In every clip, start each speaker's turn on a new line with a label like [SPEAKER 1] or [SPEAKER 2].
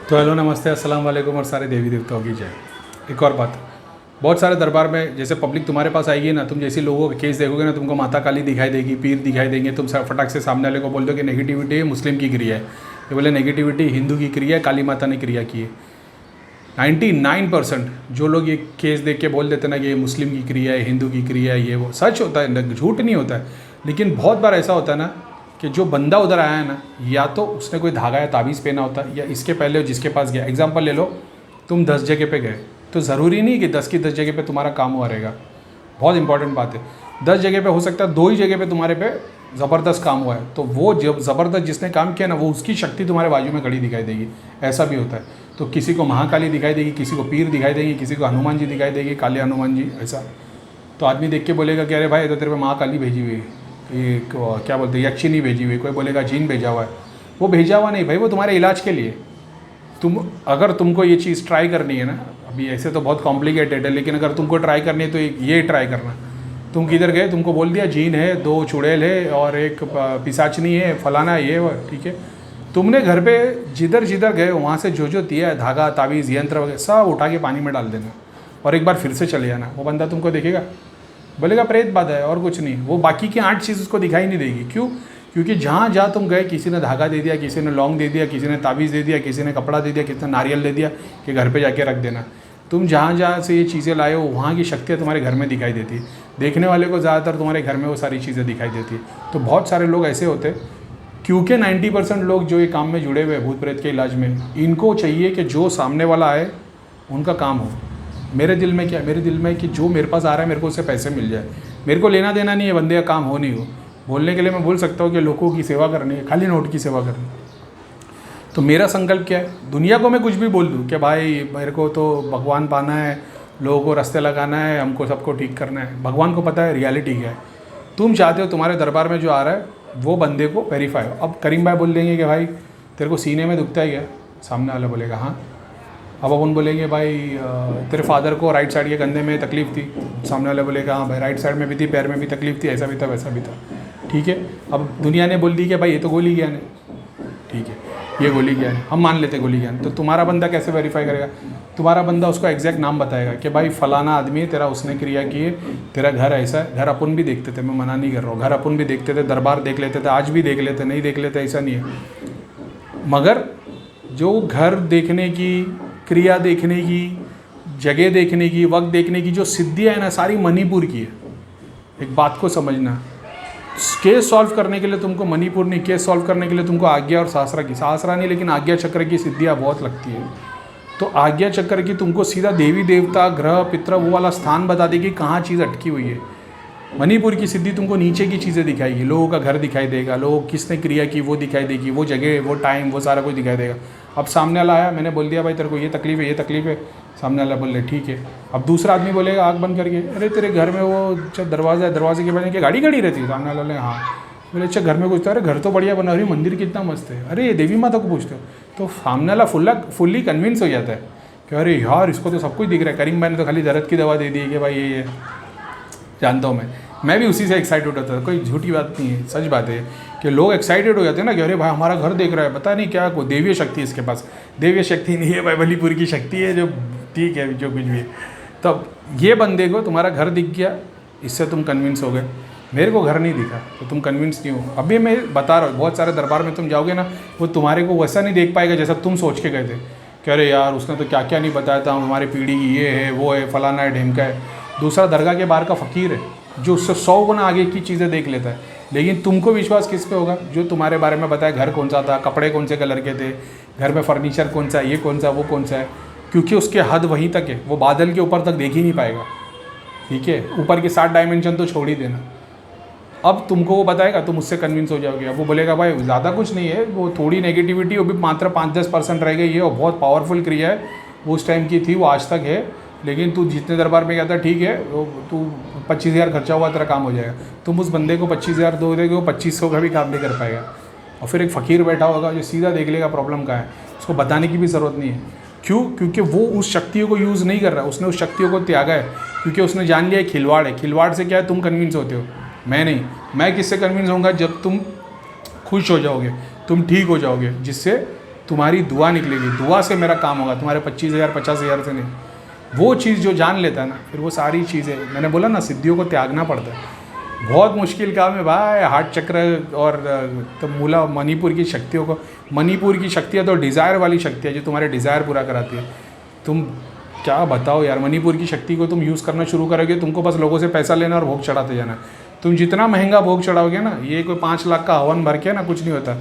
[SPEAKER 1] तो हेलो नमस्ते अस्सलाम वालेकुम और सारे देवी देवताओं की जय। एक और बात, बहुत सारे दरबार में जैसे पब्लिक तुम्हारे पास आएगी ना, तुम जैसे लोगों के केस देखोगे ना, तुमको माता काली दिखाई देगी, पीर दिखाई देंगे, तुम फटाक से सामने वाले को बोल दो कि नेगेटिविटी मुस्लिम की क्रिया है, ये बोले नेगेटिविटी हिंदू की क्रिया है, काली माता ने क्रिया की है। 99% जो लोग ये केस देख के बोल देते ना कि ये मुस्लिम की क्रिया है, हिंदू की क्रिया है, ये वो सच होता है, झूठ नहीं होता है। लेकिन बहुत बार ऐसा होता है ना कि जो बंदा उधर आया है ना, या तो उसने कोई धागा या ताबीज़ पहना होता है, या इसके पहले जिसके पास गया, एग्जांपल ले लो, तुम 10 जगह पे गए, तो ज़रूरी नहीं कि 10 की 10 जगह पे तुम्हारा काम हुआ रहेगा। बहुत इंपॉर्टेंट बात है, 10 जगह पे हो सकता है 2 ही जगह पे तुम्हारे पे ज़बरदस्त काम हुआ है, तो वो जब ज़बरदस्त जिसने काम किया ना, वो उसकी शक्ति तुम्हारे बाजू में खड़ी दिखाई देगी। ऐसा भी होता है। तो किसी को महाकाली दिखाई देगी, किसी को पीर दिखाई देगी, किसी को हनुमान जी दिखाई देगी, काले हनुमान जी, ऐसा। तो आदमी देख के बोलेगा कि अरे भाई, तो तेरे पे महाकाली भेजी हुई है, ये क्या बोलते हैं, यक्षिनी भेजी हुई। कोई बोलेगा जीन भेजा हुआ है। वो भेजा हुआ नहीं भाई, वो तुम्हारे इलाज के लिए। अगर तुमको ये चीज़ ट्राई करनी है ना, अभी ऐसे तो बहुत कॉम्प्लिकेटेड है, लेकिन अगर तुमको ट्राई करनी है तो ये ट्राई करना। तुम किधर गए, तुमको बोल दिया जीन है, 2 चुड़ैल है और एक पिशाचनी है, फलाना है, ये वो, ठीक है। तुमने घर पे जिधर जिधर गए वहाँ से जो दिया है, धागा ताबीज़ यंत्र वगैरह सब उठा के पानी में डाल देना और एक बार फिर से चले जाना। वो बंदा तुमको देखेगा, बोलेगा प्रेत बाधा है और कुछ नहीं। वो बाकी की 8 चीज़ उसको दिखाई नहीं देगी। क्यों? क्योंकि जहाँ जहाँ तुम गए, किसी ने धागा दे दिया, किसी ने लौंग दे दिया, किसी ने ताबीज़ दे दिया, किसी ने कपड़ा दे दिया, किसी ने नारियल दे दिया कि घर पे जाके रख देना। तुम जहाँ जहाँ से ये चीज़ें लाए हो, वहाँ की शक्तियाँ तुम्हारे घर में दिखाई देती है। देखने वाले को ज़्यादातर तुम्हारे घर में वो सारी चीज़ें दिखाई देती है। तो बहुत सारे लोग ऐसे होते, क्योंकि 90% लोग जो ये काम में जुड़े हुए हैं भूत प्रेत के इलाज में, इनको चाहिए कि जो सामने वाला आए उनका काम हो। मेरे दिल में क्या है? मेरे दिल में कि जो मेरे पास आ रहा है मेरे को उससे पैसे मिल जाए। मेरे को लेना देना नहीं है बंदे का काम हो नहीं हो। बोलने के लिए मैं बोल सकता हूँ कि लोगों की सेवा करनी है, खाली नोट की सेवा करनी। तो मेरा संकल्प क्या है? दुनिया को मैं कुछ भी बोल दूँ कि भाई मेरे को तो भगवान पाना है, लोगों को रास्ते लगाना है, हमको सबको ठीक करना है। भगवान को पता है रियलिटी क्या है। तुम चाहते हो तुम्हारे दरबार में जो आ रहा है वो बंदे को वेरीफाई हो। अब करीम भाई बोल देंगे कि भाई तेरे को सीने में दुखता है क्या? सामने वाला बोलेगा हाँ। अब अपन बोलेंगे भाई तेरे फादर को राइट साइड के कंधे में तकलीफ़ थी। सामने वाला बोलेगा हाँ भाई, राइट साइड में भी थी, पैर में भी तकलीफ़ थी, ऐसा भी था वैसा भी था। ठीक है। अब दुनिया ने बोल दी कि भाई ये तो गोली ज्ञान है, ठीक है, ये गोली ज्ञान है, हम मान लेते गोली ज्ञान। तो तुम्हारा बंदा कैसे वेरीफाई करेगा? तुम्हारा बंदा उसको एग्जैक्ट नाम बताएगा कि भाई फलाना आदमी है, तेरा उसने क्रिया की है, तेरा घर ऐसा है। घर अपन भी देखते थे, मैं मना नहीं कर रहा हूँ, घर अपन भी देखते थे, दरबार देख लेते थे, आज भी देख लेते, नहीं देख लेते ऐसा नहीं है। मगर जो घर देखने की, क्रिया देखने की, जगह देखने की, वक्त देखने की जो सिद्धियाँ है ना, सारी मणिपुर की है। एक बात को समझना, केस सॉल्व करने के लिए तुमको मणिपुर नहीं, केस सॉल्व करने के लिए तुमको आज्ञा और सहस्रा की, सहस्रा नहीं लेकिन आज्ञा चक्र की सिद्धियाँ बहुत लगती है। तो आज्ञा चक्र की तुमको सीधा देवी देवता, ग्रह, पितर, वो वाला स्थान बता देगी कहाँ चीज़ अटकी हुई है। मणिपुर की सिद्धि तुमको नीचे की चीज़ें दिखाएगी, लोगों का घर दिखाई देगा, लोगों किसने क्रिया की वो दिखाई देगी, वो जगह, वो टाइम, वो सारा कुछ दिखाई देगा। अब सामने वाला आया, मैंने बोल दिया भाई तेरे को ये तकलीफ़ है, ये तकलीफ़ है, सामने वाला बोल रहे ठीक है। अब दूसरा आदमी बोलेगा आँख बंद करके, अरे तेरे घर में वो दरवाज़ा है, दरवाजे के बाद क्या गाड़ी खड़ी रहती है? सामने वाला बोले हाँ। बोले अच्छा घर में पूछते अरे घर तो बढ़िया बना रही, मंदिर कितना मस्त है, अरे ये देवी माता को पूछते हो। तो सामने वाला फुल्ली कन्विंस हो जाता है कि अरे यार इसको तो सब कुछ दिख रहा है। करीम भाई ने तो खाली दर्द की दवा दे दी है कि भाई ये जानता हूँ मैं भी उसी से एक्साइटेड होता था। कोई झूठी बात नहीं है, सच बात है कि लोग एक्साइटेड हो जाते हैं ना कि अरे भाई हमारा घर देख रहा है, पता नहीं क्या कोई देवीय शक्ति है इसके पास। देवीय शक्ति नहीं है भाई, मणिपुर की शक्ति है, जो ठीक है जो कुछ भी है। तब ये बंदे को तुम्हारा घर दिख गया, इससे तुम कन्विंस हो गए। मेरे को घर नहीं दिखा तो तुम कन्विंस नहीं हो। अभी मैं बता रहा हूँ, बहुत सारे दरबार में तुम जाओगे ना, वो तुम्हारे को वैसा नहीं देख पाएगा जैसा तुम सोच के गए थे कि अरे यार उसने तो क्या क्या नहीं बताया था, हमारी पीढ़ी की ये है, वो है, फलाना है, ढेमका है। दूसरा दरगाह के बाहर का फ़कीर है जो उससे 100 गुना आगे की चीज़ें देख लेता है। लेकिन तुमको विश्वास किस पे होगा? जो तुम्हारे बारे में बताया, घर कौन सा था, कपड़े कौन से कलर के थे, घर में फर्नीचर कौन सा है, ये कौन सा, वो कौन सा है। क्योंकि उसके हद वहीं तक है, वो बादल के ऊपर तक देख ही नहीं पाएगा। ठीक है, ऊपर के 7 डायमेंशन तो छोड़ ही देना। अब तुमको वो बताएगा, तुम उससे कन्विंस हो जाओगे। अब वो बोलेगा भाई ज़्यादा कुछ नहीं है, वो थोड़ी नेगेटिविटी, वो भी मात्र 5-10% रह गई है, और बहुत पावरफुल क्रिया है, वो उस टाइम की थी, वो आज तक है। लेकिन तू जितने दरबार में गया था ठीक है, वो तू 25,000 खर्चा हुआ तेरा काम हो जाएगा। तुम उस बंदे को 25,000 दोगे, वो 2500 का भी काम नहीं कर पाएगा। और फिर एक फ़कीर बैठा होगा जो सीधा देख लेगा प्रॉब्लम का है, उसको बताने की भी ज़रूरत नहीं है। क्यों? क्योंकि वो उस शक्तियों को यूज़ नहीं कर रहा, उसने उस शक्तियों को त्यागा है। क्योंकि उसने जान लिया खिलवाड़ है। खिलवाड़ से क्या है, तुम कन्विंस होते हो, मैं नहीं। मैं किससे कन्विंस होऊंगा? जब तुम खुश हो जाओगे, तुम ठीक हो जाओगे, जिससे तुम्हारी दुआ निकलेगी, दुआ से मेरा काम होगा, तुम्हारे 25,000 50,000 से नहीं। वो चीज़ जो जान लेता है ना, फिर वो सारी चीज़ें, मैंने बोला ना, सिद्धियों को त्यागना पड़ता है। बहुत मुश्किल काम है भाई। हार्ट चक्र और तो मूला मणिपुर की शक्तियों को, मणिपुर की शक्तियाँ तो डिज़ायर वाली शक्ति है जो तुम्हारे डिज़ायर पूरा कराती है। तुम क्या बताओ यार, मणिपुर की शक्ति को तुम यूज़ करना शुरू करोगे, तुमको बस लोगों से पैसा लेना और भोग चढ़ाते जाना। तुम जितना महंगा भोग चढ़ाओगे ना, ये कोई 5 लाख का हवन भर के ना कुछ नहीं होता।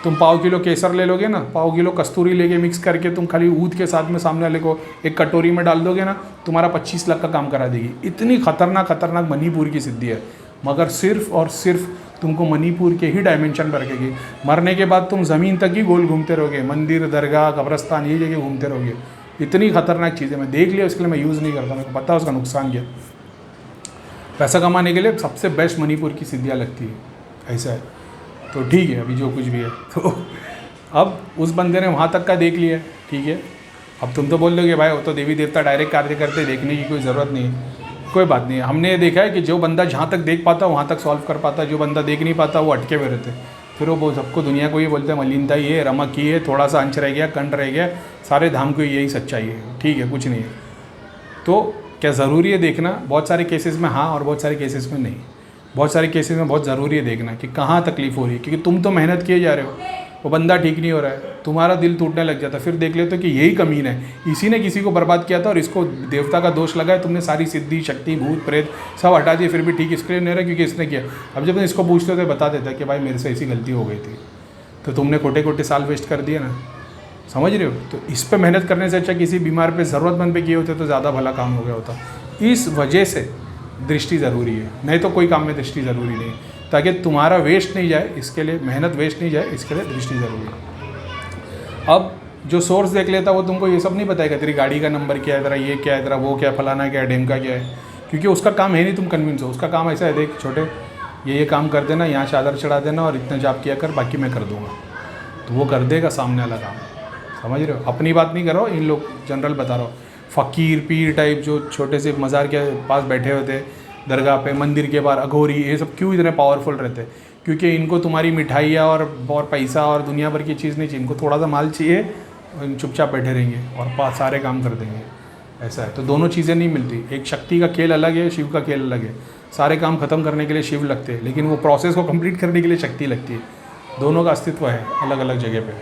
[SPEAKER 1] तुम पाव किलो केसर ले लोगे ना, पाव किलो कस्तूरी लेके मिक्स करके तुम खाली ऊद के साथ में सामने वाले को एक कटोरी में डाल दोगे ना, तुम्हारा 25 लाख का काम करा देगी। इतनी खतरनाक मणिपुर की सिद्धि है, मगर सिर्फ और सिर्फ तुमको मणिपुर के ही डायमेंशन पर रखेगी। मरने के बाद तुम ज़मीन तक ही गोल घूमते रहोगे, मंदिर दरगाह कब्रस्तान ये जगह घूमते रहोगे। इतनी खतरनाक चीज़ें मैं देख लिया, इसके लिए मैं यूज़ नहीं करता, मेरे को पता है उसका नुकसान क्या। पैसा कमाने के लिए सबसे बेस्ट मणिपुर की सिद्धियाँ लगती है, ऐसा है। तो ठीक है, अभी जो कुछ भी है तो अब उस बंदे ने वहाँ तक का देख लिया, ठीक है। अब तुम तो बोल दोगे भाई वो तो देवी देवता डायरेक्ट कार्य करते, देखने की कोई ज़रूरत नहीं है। कोई बात नहीं है, हमने ये देखा है कि जो बंदा जहाँ तक देख पाता वहाँ तक सॉल्व कर पाता, जो बंदा देख नहीं पाता वो अटके हुए रहते। फिर वो सबको दुनिया को ये बोलते हैं मलिनता ही है, रमक ही है, थोड़ा सा अंश रह गया, कंठ रह गया, सारे धाम को यही सच्चाई है, ठीक है, कुछ नहीं है। तो क्या ज़रूरी है देखना? बहुत सारे केसेस में हाँ और बहुत सारे केसेस में नहीं। बहुत सारे केसेस में बहुत ज़रूरी है देखना कि कहाँ तकलीफ़ हो रही है, क्योंकि तुम तो मेहनत किए जा रहे हो, वो बंदा ठीक नहीं हो रहा है, तुम्हारा दिल टूटने लग जाता है। फिर देख लेते हो कि यही कमीन है, इसी ने किसी को बर्बाद किया था और इसको देवता का दोष लगा है, तुमने सारी सिद्धि शक्ति भूत प्रेत सब हटा दिए, फिर भी ठीक इसके नहीं रहा क्योंकि इसने किया। अब जब इसको पूछते हो तो बता देता है कि भाई मेरे से ऐसी गलती हो गई थी, तो तुमने कोटे साल वेस्ट कर दिए ना, समझ रहे हो। तो इस पर मेहनत करने से अच्छा किसी बीमार पे ज़रूरतमंद पे किए होते तो ज़्यादा भला काम हो गया होता। इस वजह से दृष्टि ज़रूरी है, नहीं तो कोई काम में दृष्टि ज़रूरी नहीं, ताकि तुम्हारा वेस्ट नहीं जाए, इसके लिए मेहनत वेस्ट नहीं जाए, इसके लिए दृष्टि ज़रूरी है। अब जो सोर्स देख लेता वो तुमको ये सब नहीं बताएगा, तेरी गाड़ी का नंबर क्या है, तेरा ये क्या है, तेरा वो क्या, फलाना क्या है, ढेमका क्या है, क्योंकि उसका काम है नहीं तुम कन्विंस हो। उसका काम ऐसा है, देख छोटे ये काम कर देना, यहाँ चादर चढ़ा देना और इतना जाप किया कर, बाकी मैं कर दूँगा, तो वो कर देगा सामने वाला काम, समझ रहे हो। अपनी बात नहीं कर रहा हो, इन लोग जनरल बता रहा हूँ। फ़कीर पीर टाइप जो छोटे से मज़ार के पास बैठे होते, दरगाह पे, मंदिर के बाहर, अघोरी, ये सब क्यों इतने पावरफुल रहते? क्योंकि इनको तुम्हारी मिठाइयाँ और पैसा और दुनिया भर की चीज़ नहीं चाहिए, इनको थोड़ा सा माल चाहिए, चुपचाप बैठे रहेंगे और सारे काम कर देंगे, ऐसा है। तो दोनों चीज़ें नहीं मिलती, एक शक्ति का खेल अलग है, शिव का खेल अलग है। सारे काम ख़त्म करने के लिए शिव लगते हैं, लेकिन वो प्रोसेस को कंप्लीट करने के लिए शक्ति लगती है। दोनों का अस्तित्व है अलग अलग जगह पे,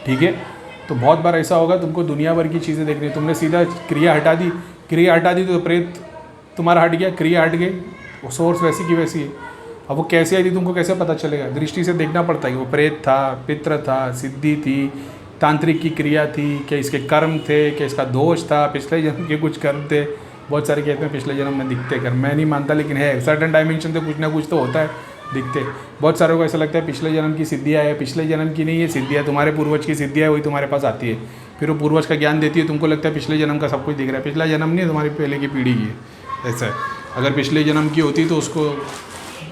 [SPEAKER 1] ठीक है। तो बहुत बार ऐसा होगा, तुमको दुनिया भर की चीज़ें देखनी, तुमने सीधा क्रिया हटा दी तो प्रेत तुम्हारा हट गया, क्रिया हट गई, वो सोर्स वैसी की वैसी है। अब वो कैसे आई थी तुमको कैसे पता चलेगा? दृष्टि से देखना पड़ता है कि वो प्रेत था, पितृ था, सिद्धि थी, तांत्रिक की क्रिया थी, क्या इसके कर्म थे, क्या इसका दोष था, पिछले जन्म के कुछ कर्म थे। बहुत सारे कहते हैं पिछले जन्म में दिखते कर्म, मैं नहीं मानता, लेकिन है सर्टन डायमेंशन से कुछ ना कुछ तो होता है, दिखते। बहुत सारों को ऐसा लगता है पिछले जन्म की सिद्धियाँ है, पिछले जन्म की नहीं, ये सिद्धियाँ तुम्हारे पूर्वज की सिद्धियाँ वही तुम्हारे पास आती है, फिर वो पूर्वज का ज्ञान देती है, तुमको लगता है पिछले जन्म का सब कुछ दिख रहा है। पिछला जन्म नहीं है, तुम्हारी पहले की पीढ़ी की है, ऐसा है। अगर पिछले जन्म की होती तो उसको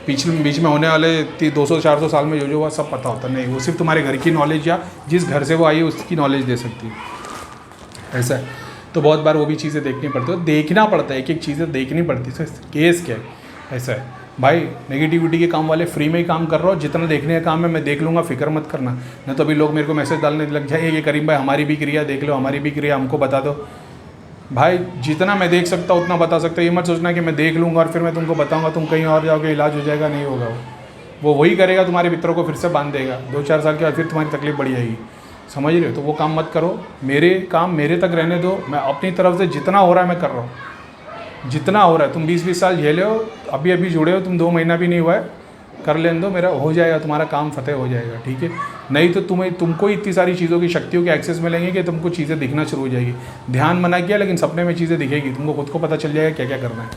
[SPEAKER 1] बीच में होने वाले 200-400 साल में जो हुआ सब पता होता। नहीं, वो सिर्फ तुम्हारे घर की नॉलेज या जिस घर से वो आई है उसकी नॉलेज दे सकती है, ऐसा है। तो बहुत बार वो भी चीज़ें देखनी पड़ती है, देखना पड़ता है, एक एक चीज़ें देखनी पड़ती है। केस क्या है, ऐसा है भाई। नेगेटिविटी के काम वाले फ्री में ही काम कर रहा हो, जितना देखने का काम है मैं देख लूँगा, फिक्र मत करना। नहीं तो अभी लोग मेरे को मैसेज डालने लग जाए, ये करीम भाई हमारी भी क्रिया देख लो, हमारी भी क्रिया हमको बता दो। भाई जितना मैं देख सकता उतना बता सकता, ये मत सोचना कि मैं देख लूँगा और फिर मैं तुमको बताऊँगा, तुम कहीं और जाओगे, इलाज हो जाएगा, नहीं होगा। वो वही करेगा, तुम्हारे मित्रों को फिर से बांध देगा, 2-4 साल के बाद फिर तुम्हारी तकलीफ बढ़ जाएगी, समझ रहे हो। तो वो काम मत करो, मेरे काम मेरे तक रहने दो, मैं अपनी तरफ से जितना हो रहा है मैं कर रहा हूँ, जितना हो रहा है। तुम 20-20 साल झेले हो, अभी जुड़े हो, तुम 2 महीना भी नहीं हुआ है, कर लेने दो, मेरा हो जाएगा, तुम्हारा काम फतेह हो जाएगा, ठीक है। नहीं तो तुमको इतनी सारी चीज़ों की शक्तियों के एक्सेस मिलेंगे कि तुमको चीज़ें दिखना शुरू हो जाएगी। ध्यान मना किया लेकिन सपने में चीज़ें दिखेगी, तुमको खुद को पता चल जाएगा क्या क्या करना है।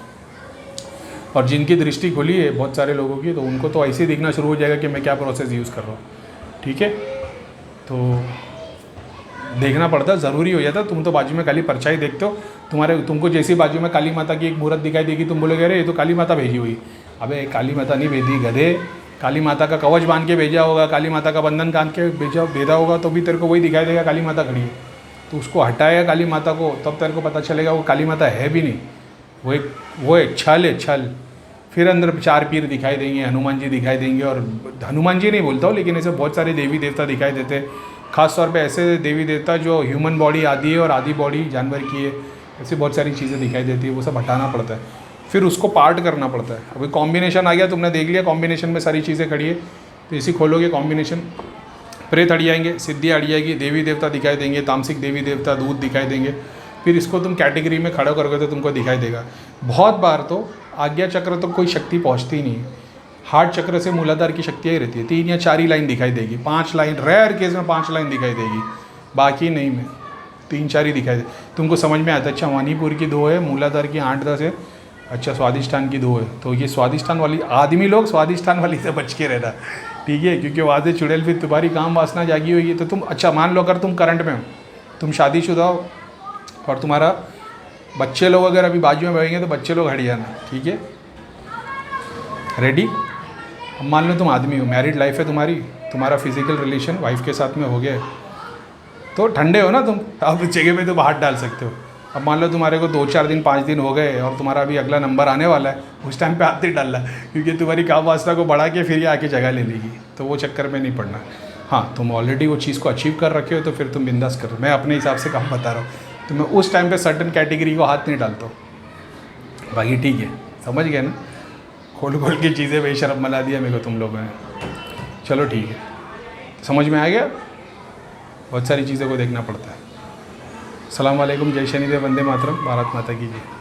[SPEAKER 1] और जिनकी दृष्टि खुली है बहुत सारे लोगों की, तो उनको तो ऐसे ही दिखना शुरू हो जाएगा कि मैं क्या प्रोसेस यूज़ कर रहा हूँ, ठीक है। तो देखना पड़ता, ज़रूरी हो जाता। तुम तो बाजू में काली परछाई देखते हो, तुमको जैसी बाजू में काली माता की एक मूर्त दिखाई देगी, तुम बोलोगे अरे ये तो काली माता भेजी हुई। अबे काली माता नहीं भेजी गधे, काली माता का कवच बांध के भेजा होगा, काली माता का बंधन बांध के भेजा होगा, तो भी तेरे को वही दिखाई देगा काली माता खड़ी है। तो उसको हटाएगा काली माता को, तब तेरे को पता चलेगा वो काली माता है भी नहीं, वो एक छल है, छल। फिर अंदर 4 पीर दिखाई देंगे, हनुमान जी दिखाई देंगे, और हनुमान जी नहीं बोलता हूँ, लेकिन ऐसे बहुत सारे देवी देवता दिखाई देते, ख़ास तौर पे ऐसे देवी देवता जो ह्यूमन बॉडी आधी है और आधी बॉडी जानवर की है, ऐसी बहुत सारी चीज़ें दिखाई देती है, वो सब हटाना पड़ता है, फिर उसको पार्ट करना पड़ता है। अभी कॉम्बिनेशन आ गया, तुमने देख लिया कॉम्बिनेशन में सारी चीज़ें खड़ी है, तो इसी खोलोगे कॉम्बिनेशन, प्रेत हट जाएंगे, सिद्धि हट जाएगी, देवी देवता दिखाई देंगे, तामसिक देवी देवता दूध दिखाई देंगे, फिर इसको तुम कैटेगरी में खड़ा करोगे तो तुमको दिखाई देगा। बहुत बार तो आज्ञा चक्र तो कोई शक्ति पहुँचती ही नहीं है, हार्ट चक्र से मूलाधार की शक्तियाँ ही रहती है, 3 या 4 ही लाइन दिखाई देगी, 5 लाइन रेयर केस में 5 लाइन दिखाई देगी, बाकी नहीं में 3-4 ही दिखाई दे। तुमको समझ में आता है, अच्छा मणिपुर की 2 है, मूलाधार की 8-10 है, अच्छा स्वादिष्ठान की 2 है, तो ये स्वादिष्ठान वाली आदमी लोग स्वादिष्ठान वाली से बच के रहना, ठीक है, क्योंकि वहाँ से चुड़ैल फिर तुम्हारी काम वासना जागी हुई है। तो तुम अच्छा मान लो अगर तुम करंट में हो, तुम शादीशुदा हो और तुम्हारा बच्चे लोग अगर अभी बाजू में बैठेंगे तो बच्चे लोग हट जाना, ठीक है, रेडी। अब मान लो तुम आदमी हो, मैरिड लाइफ है तुम्हारी, तुम्हारा फिजिकल रिलेशन वाइफ के साथ में हो गया है, तो ठंडे हो ना तुम, अब जगह पे तुम हाथ डाल सकते हो। अब मान लो तुम्हारे को 2-4 दिन 5 दिन हो गए और तुम्हारा अभी अगला नंबर आने वाला है, उस टाइम पे हाथ नहीं डालना, क्योंकि तुम्हारी काम वासना को बढ़ा के फिर ये आके जगह ले लेगी, तो वो चक्कर में नहीं पड़ना। हाँ, तुम ऑलरेडी वो चीज़ को अचीव कर रखे हो तो फिर तुम बिंदास करो, मैं अपने हिसाब से काम बता रहा हूँ, तो मैं उस टाइम पे सर्टन कैटेगरी को हाथ नहीं डालता हूँ। बाकी ठीक है, समझ गए ना, खोल खोल के चीज़ें बेशरम बना दिया मेरे को तुम लोगों ने। चलो ठीक है, समझ में आ गया, बहुत सारी चीज़ों को देखना पड़ता है। सलाम वालेकुम, जय शनिदेव, वंदे मातरम, भारत माता की जय।